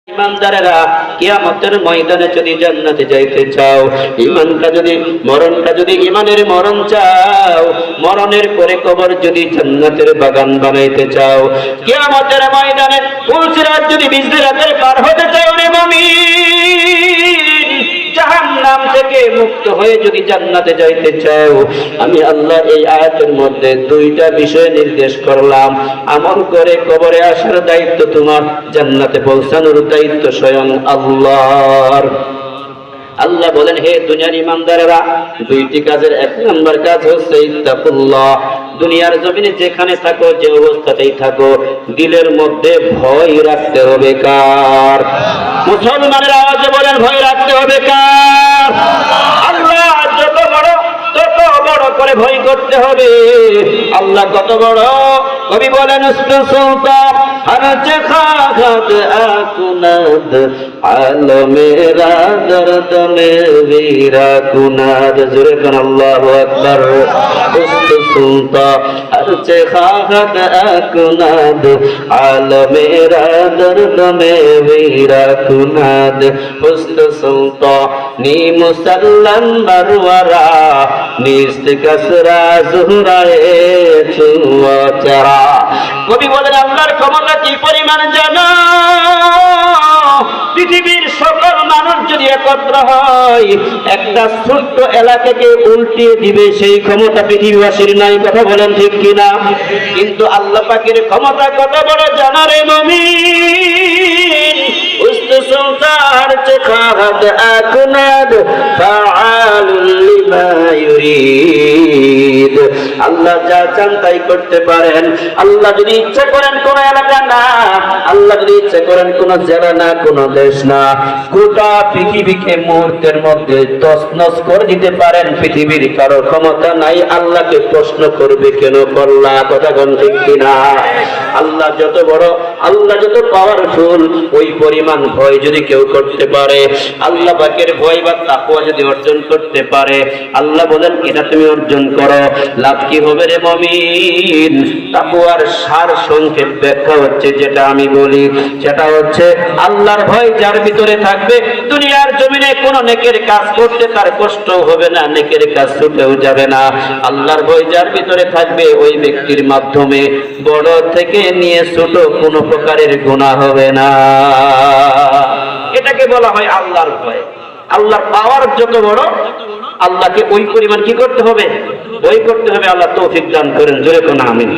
ইমানদারেরা কিয়ামতের ময়দানে যদি জান্নাতে যাইতে চাও, মরণটা যদি ইমানের মরণ চাও, মরণের পরে কবর যদি জান্নাতের বাগান বানাইতে চাও, কিয়ামতের ময়দানে পুলসিরাত যদি বিজরাতের পার হতে চাও রে মুমিন, জাহান্নাম থেকে মুক্ত হয়ে যদি জান্নাতে যাইতে চাও, আমি আল্লাহ এই আয়াতের মধ্যে দুইটা বিষয় নির্দেশ করলাম। আমল করে কবরে আসার দায়িত্ব তোমার, জান্নাতে পৌঁছানোর দায়িত্ব স্বয়ং আল্লাহর। আল্লাহ বলেন, হে দুনিয়ার ইমানদারেরা, দুইটি কাজের এক নম্বর কাজ হচ্ছে ইত্তাকুল্লাহ। দুনিয়ার জমিনে যেখানে থাকো, যে অবস্থাতেই থাকো, দিলের মধ্যে ভয় রাখতে হবে কার? মুসলমানের আওয়াজে বলেন, ভয় রাখতে হবে কার? আল্লাহ যত বড় তত বড় করে ভয় করতে হবে। আল্লাহ কত বড়, কবি বলেন, সুলতান হরজ খাগাত আকুনাদ আলমেরা দর্দ মে বীরা কুনাদ। জোরে কোন আল্লাহু আকবার। সুলতান হরজ খাগাত আকুনাদ আলমেরা দর্দ মে বীরা কুনাদ। সুলতান নি মুসাল্লাম বরওয়ারা নিস্ত কসরা জুহরায়ে চুয়াচারা। কবি বলেন, আল্লাহর ক্ষমতা কি পরিমাণ জানো? পৃথিবীর সকল মানুষ যদি একত্র হয়, একটা ছোট্ট এলাকাকে উল্টিয়ে দিবে, সেই ক্ষমতা পৃথিবীবাসীর নাই। কথা বলেন ঠিক কিনা? কিন্তু আল্লাহ পাকের ক্ষমতা কত বড় জানো রে মুমিন? উস্তুসুলতার চেখাদ আকুনাদ ফাআলুল লিমা ইউরিদ। আল্লাহ যা চান তাই করতে পারেন। আল্লাহ যদি ইচ্ছা করেন কোন এলাকা না, আল্লাহ যদি ইচ্ছা করেন কোন জেলা না, কোন দেশ না, গোটা পৃথিবীকে মুহূর্তের মধ্যে তছনছ করে দিতে পারেন। পৃথিবীর কারো ক্ষমতা নাই। আল্লাহকে প্রশ্ন করবে, কেন করলা? কথা কোন ঠিক কিনা? আল্লাহ যত বড়, আল্লাহ যত পাওয়ারফুল, ওই পরিমাণ ভয় যদি কেউ করতে পারে, আল্লাহ পাকের ভয় বা তাকওয়া যদি অর্জন করতে পারে, আল্লাহ বলেন, এটা তুমি অর্জন করো, লাভ কি হবে রে মুমিন? তাকওয়ার সার সংক্ষেপ ব্যাখ্যা হচ্ছে যেটা আমি বলি, সেটা হচ্ছে আল্লাহর ভয় যার ভিতরে থাকবে, দুনিয়ার জমিনে কোন নেকের কাজ করতে তার কষ্ট হবে না, নেকের কাজ ছুটেও যাবে না। আল্লাহর ভয় যার ভিতরে থাকবে, ওই ব্যক্তির মাধ্যমে বড় থেকে নিয়ে ছোট কোনো প্রকারের গুনাহ হবে না। এটাকে বলা হয় আল্লাহর ভয়। আল্লাহর পাওয়ার যত বড়, আল্লাহকে ওই পরিমাণ কি করতে হবে? ভয় করতে হবে। আল্লাহ তৌফিক দান করেন। জোরে কোন আমিন।